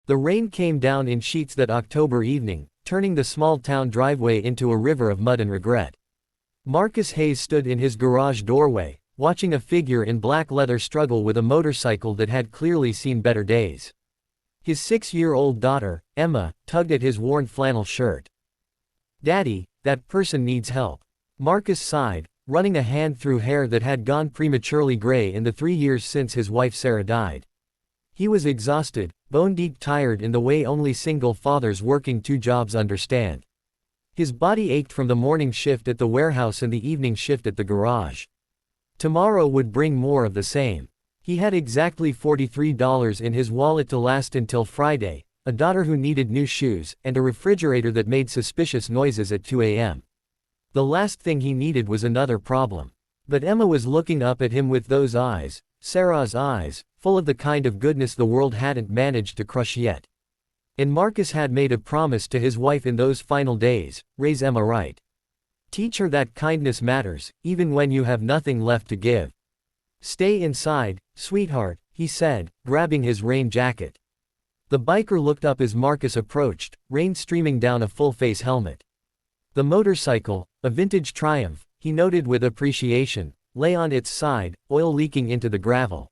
The rain came down in sheets that October evening, turning the small town driveway into a river of mud and regret. Marcus Hayes stood in his garage doorway, watching a figure in black leather struggle with a motorcycle that had clearly seen better days. His 6-year-old daughter, Emma, tugged at his worn flannel shirt. "Daddy, that person needs help." Marcus sighed, running a hand through hair that had gone prematurely gray in the 3 years since his wife Sarah died. He was exhausted, bone-deep tired in the way only single fathers working 2 jobs understand. His body ached from the morning shift at the warehouse and the evening shift at the garage. Tomorrow would bring more of the same. He had exactly $43 in his wallet to last until Friday, a daughter who needed new shoes, and a refrigerator that made suspicious noises at 2 a.m. The last thing he needed was another problem. But Emma was looking up at him with those eyes, Sarah's eyes, full of the kind of goodness the world hadn't managed to crush yet. And Marcus had made a promise to his wife in those final days: raise Emma right. Teach her that kindness matters, even when you have nothing left to give. "Stay inside, sweetheart," he said, grabbing his rain jacket. The biker looked up as Marcus approached, rain streaming down a full-face helmet. The motorcycle, a vintage Triumph, he noted with appreciation, lay on its side, oil leaking into the gravel.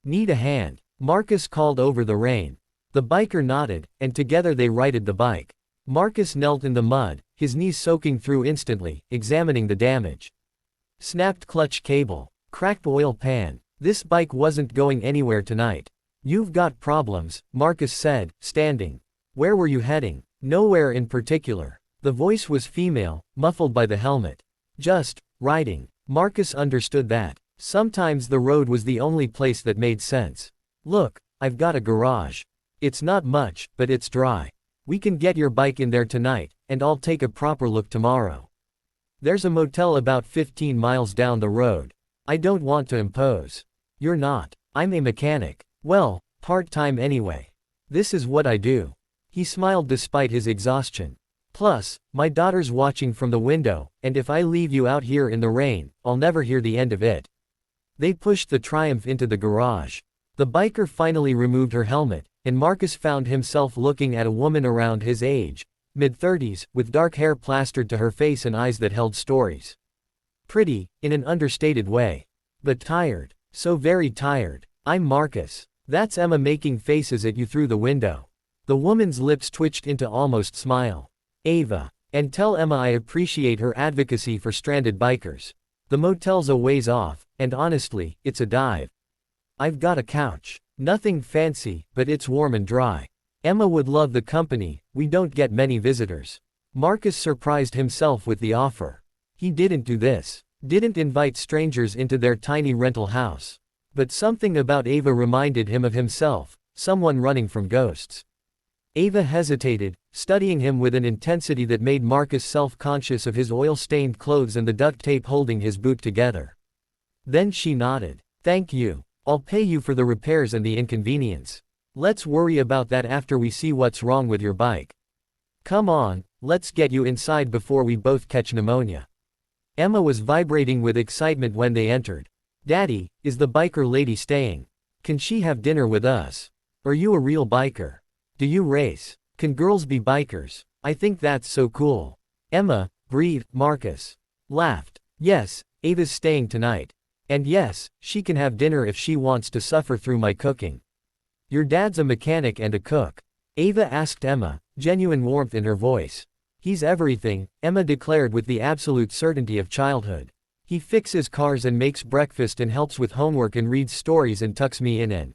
"Need a hand?" Marcus called over the rain. The biker nodded, and together they righted the bike. Marcus knelt in the mud, his knees soaking through instantly, examining the damage. Snapped clutch cable. Cracked oil pan. This bike wasn't going anywhere tonight. "You've got problems," Marcus said, standing. "Where were you heading?" "Nowhere in particular." The voice was female, muffled by the helmet. "Just riding." Marcus understood that. Sometimes the road was the only place that made sense. "Look, I've got a garage. It's not much, but it's dry. We can get your bike in there tonight, and I'll take a proper look tomorrow. There's a motel about 15 miles down the road. I don't want to impose." "You're not." "I'm a mechanic." "Well, part-time anyway. This is what I do." He smiled despite his exhaustion. "Plus, my daughter's watching from the window, and if I leave you out here in the rain, I'll never hear the end of it." They pushed the Triumph into the garage. The biker finally removed her helmet, and Marcus found himself looking at a woman around his age, mid-30s, with dark hair plastered to her face and eyes that held stories. Pretty, in an understated way. But tired. So very tired. "I'm Marcus. That's Emma making faces at you through the window." The woman's lips twitched into almost smile. "Ava. And tell Emma I appreciate her advocacy for stranded bikers. The motel's a ways off, and honestly, it's a dive. I've got a couch. Nothing fancy, but it's warm and dry. Emma would love the company, we don't get many visitors." Marcus surprised himself with the offer. He didn't do this. Didn't invite strangers into their tiny rental house. But something about Ava reminded him of himself, someone running from ghosts. Ava hesitated, studying him with an intensity that made Marcus self-conscious of his oil-stained clothes and the duct tape holding his boot together. Then she nodded. "Thank you. I'll pay you for the repairs and the inconvenience. Let's worry about that after we see what's wrong with your bike. Come on, let's get you inside before we both catch pneumonia." Emma was vibrating with excitement when they entered. "Daddy, is the biker lady staying? Can she have dinner with us? Are you a real biker? Do you race? Can girls be bikers? I think that's so cool." Emma, breathed, Marcus. Laughed. "Yes, Ava's staying tonight. And yes, she can have dinner if she wants to suffer through my cooking." "Your dad's a mechanic and a cook?" Ava asked Emma, genuine warmth in her voice. "He's everything," Emma declared with the absolute certainty of childhood. "He fixes cars and makes breakfast and helps with homework and reads stories and tucks me in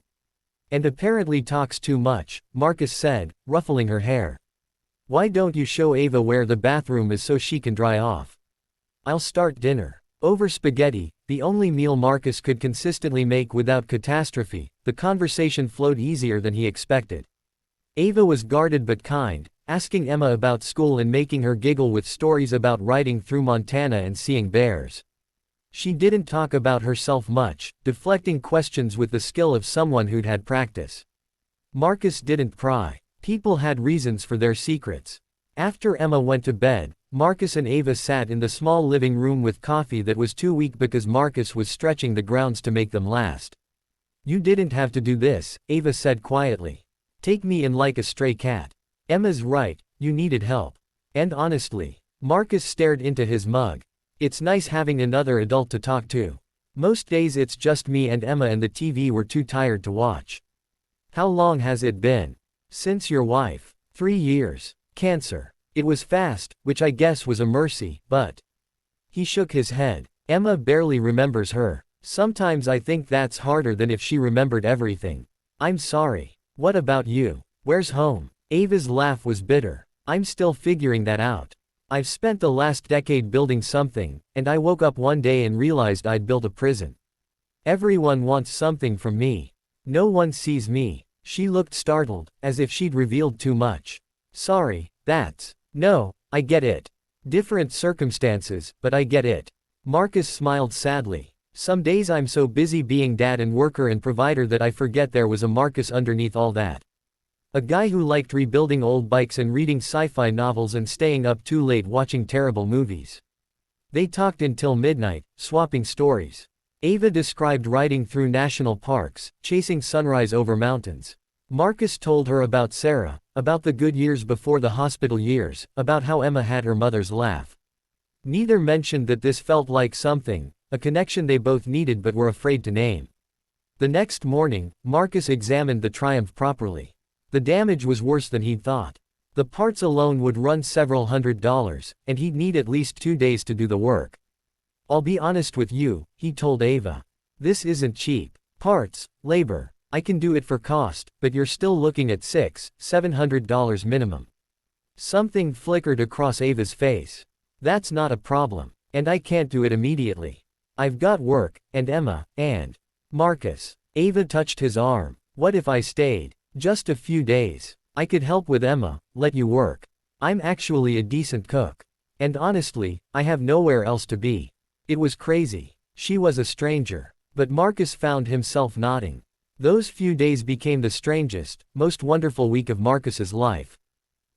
and apparently talks too much," Marcus said, ruffling her hair. "Why don't you show Ava where the bathroom is so she can dry off?" "I'll start dinner." Over spaghetti, the only meal Marcus could consistently make without catastrophe, the conversation flowed easier than he expected. Ava was guarded but kind, asking Emma about school and making her giggle with stories about riding through Montana and seeing bears. She didn't talk about herself much, deflecting questions with the skill of someone who'd had practice. Marcus didn't pry. People had reasons for their secrets. After Emma went to bed, Marcus and Ava sat in the small living room with coffee that was too weak because Marcus was stretching the grounds to make them last. "You didn't have to do this," Ava said quietly. Take me in like a stray cat. Emma's right, you needed help. And honestly. Marcus stared into his mug. It's nice having another adult to talk to. Most days it's just me and Emma and the TV we're too tired to watch. How long has it been? Since your wife. 3 years. Cancer. It was fast, which I guess was a mercy, but. He shook his head. Emma barely remembers her. Sometimes I think that's harder than if she remembered everything. I'm sorry. What about you? Where's home? Ava's laugh was bitter. I'm still figuring that out. I've spent the last decade building something, and I woke up one day and realized I'd built a prison. Everyone wants something from me. No one sees me. She looked startled, as if she'd revealed too much. Sorry, that's. No, I get it. Different circumstances, but I get it. Marcus smiled sadly. Some days I'm so busy being dad and worker and provider that I forget there was a Marcus underneath all that. A guy who liked rebuilding old bikes and reading sci-fi novels and staying up too late watching terrible movies. They talked until midnight, swapping stories. Ava described riding through national parks, chasing sunrise over mountains. Marcus told her about Sarah, about the good years before the hospital years, about how Emma had her mother's laugh. Neither mentioned that this felt like something, a connection they both needed but were afraid to name. The next morning, Marcus examined the Triumph properly. The damage was worse than he'd thought. The parts alone would run several $100s, and he'd need at least 2 days to do the work. I'll be honest with you, he told Ava. This isn't cheap. Parts, labor. I can do it for cost, but you're still looking at $600–700 minimum. Something flickered across Ava's face. That's not a problem. And I can't do it immediately. I've got work, and Emma, and Marcus. Ava touched his arm. What if I stayed? Just a few days. I could help with Emma, let you work. I'm actually a decent cook. And honestly, I have nowhere else to be. It was crazy. She was a stranger. But Marcus found himself nodding. Those few days became the strangest, most wonderful week of Marcus's life.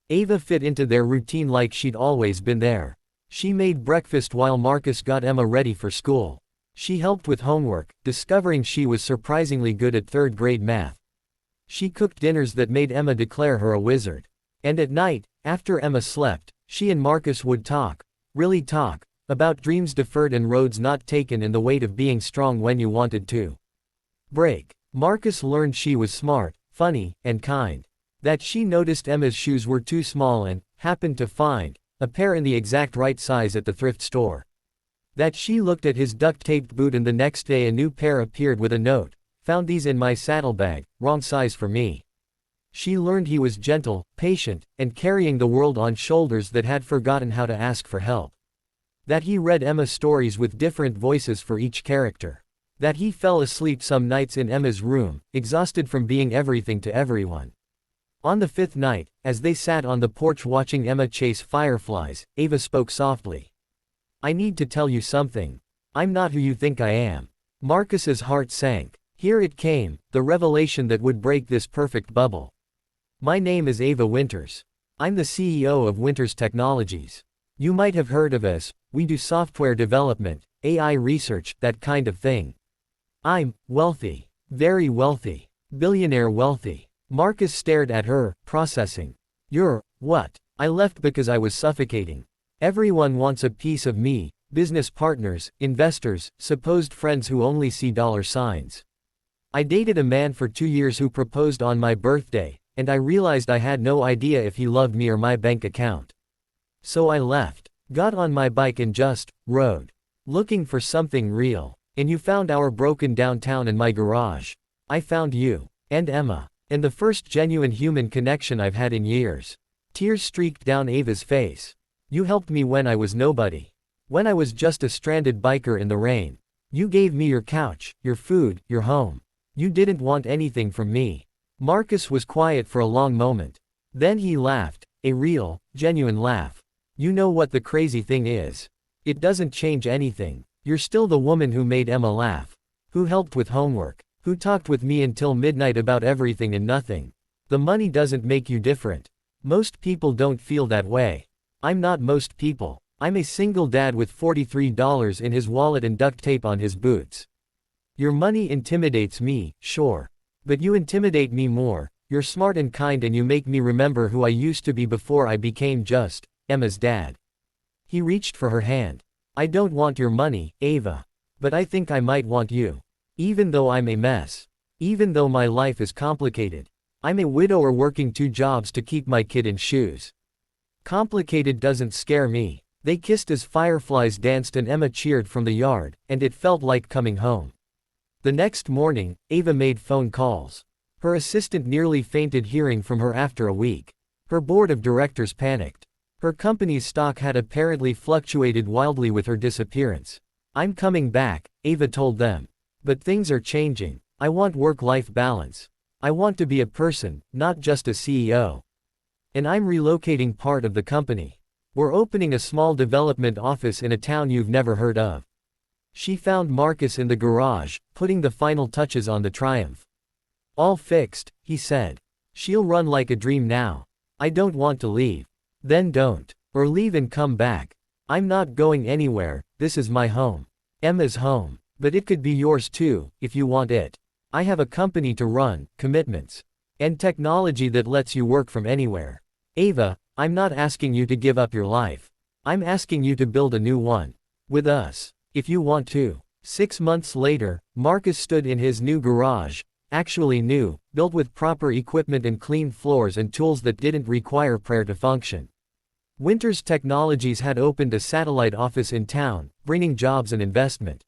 Ava fit into their routine like she'd always been there. She made breakfast while Marcus got Emma ready for school. She helped with homework, discovering she was surprisingly good at 3rd grade math. She cooked dinners that made Emma declare her a wizard. And at night, after Emma slept, she and Marcus would talk, really talk, about dreams deferred and roads not taken and the weight of being strong when you wanted to break. Marcus learned she was smart, funny, and kind. That she noticed Emma's shoes were too small and happened to find a pair in the exact right size at the thrift store. That she looked at his duct-taped boot and the next day a new pair appeared with a note. Found these in my saddlebag, wrong size for me. She learned he was gentle, patient, and carrying the world on shoulders that had forgotten how to ask for help. That he read Emma stories with different voices for each character. That he fell asleep some nights in Emma's room, exhausted from being everything to everyone. On the 5th night, as they sat on the porch watching Emma chase fireflies, Ava spoke softly. I need to tell you something. I'm not who you think I am. Marcus's heart sank. Here it came, the revelation that would break this perfect bubble. My name is Ava Winters. I'm the CEO of Winters Technologies. You might have heard of us, we do software development, AI research, that kind of thing. I'm wealthy. Very wealthy. Billionaire wealthy. Marcus stared at her, processing. You're what? I left because I was suffocating. Everyone wants a piece of me, business partners, investors, supposed friends who only see dollar signs. I dated a man for 2 years who proposed on my birthday, and I realized I had no idea if he loved me or my bank account. So I left, got on my bike and just rode. Looking for something real. And you found our broken downtown in my garage. I found you. And Emma. And the first genuine human connection I've had in years. Tears streaked down Ava's face. You helped me when I was nobody. When I was just a stranded biker in the rain. You gave me your couch, your food, your home. You didn't want anything from me. Marcus was quiet for a long moment. Then he laughed, a real, genuine laugh. You know what the crazy thing is? It doesn't change anything. You're still the woman who made Emma laugh. Who helped with homework. Who talked with me until midnight about everything and nothing. The money doesn't make you different. Most people don't feel that way. I'm not most people. I'm a single dad with $43 in his wallet and duct tape on his boots. Your money intimidates me, sure. But you intimidate me more. You're smart and kind and you make me remember who I used to be before I became just Emma's dad. He reached for her hand. I don't want your money, Ava. But I think I might want you. Even though I'm a mess. Even though my life is complicated. I'm a widower working 2 jobs to keep my kid in shoes. Complicated doesn't scare me. They kissed as fireflies danced and Emma cheered from the yard, and it felt like coming home. The next morning, Ava made phone calls. Her assistant nearly fainted hearing from her after a week. Her board of directors panicked. Her company's stock had apparently fluctuated wildly with her disappearance. I'm coming back, Ava told them. But things are changing. I want work-life balance. I want to be a person, not just a CEO. And I'm relocating part of the company. We're opening a small development office in a town you've never heard of. She found Marcus in the garage, putting the final touches on the Triumph. All fixed, he said. She'll run like a dream now. I don't want to leave. Then don't. Or leave and come back. I'm not going anywhere, this is my home. Emma's home. But it could be yours too, if you want it. I have a company to run, commitments. And technology that lets you work from anywhere. Ava, I'm not asking you to give up your life. I'm asking you to build a new one. With us. If you want to. 6 months later, Marcus stood in his new garage. Actually new, built with proper equipment and clean floors and tools that didn't require prayer to function. Winters Technologies had opened a satellite office in town, bringing jobs and investment.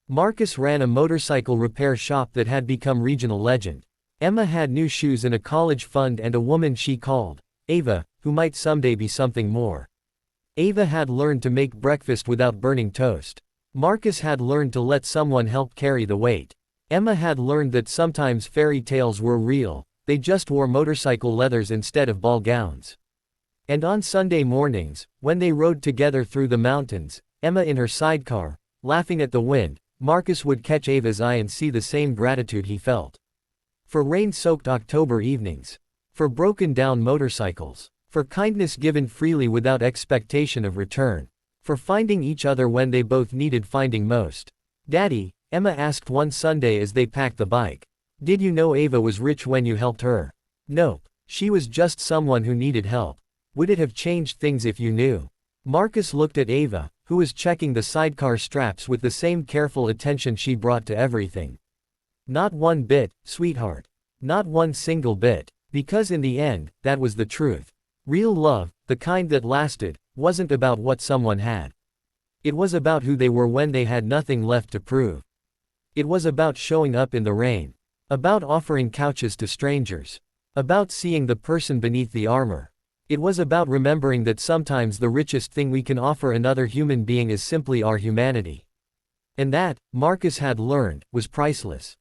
Marcus ran a motorcycle repair shop that had become regional legend. Emma had new shoes and a college fund and a woman she called Ava, who might someday be something more. Ava had learned to make breakfast without burning toast. Marcus had learned to let someone help carry the weight. Emma had learned that sometimes fairy tales were real, they just wore motorcycle leathers instead of ball gowns. And on Sunday mornings, when they rode together through the mountains, Emma in her sidecar, laughing at the wind, Marcus would catch Ava's eye and see the same gratitude he felt. For rain-soaked October evenings. For broken-down motorcycles. For kindness given freely without expectation of return. For finding each other when they both needed finding most. Daddy, Emma asked one Sunday as they packed the bike. Did you know Ava was rich when you helped her? Nope. She was just someone who needed help. Would it have changed things if you knew? Marcus looked at Ava, who was checking the sidecar straps with the same careful attention she brought to everything. Not one bit, sweetheart. Not one single bit. Because in the end, that was the truth. Real love, the kind that lasted, wasn't about what someone had. It was about who they were when they had nothing left to prove. It was about showing up in the rain. About offering couches to strangers. About seeing the person beneath the armor. It was about remembering that sometimes the richest thing we can offer another human being is simply our humanity. And that, Marcus had learned, was priceless.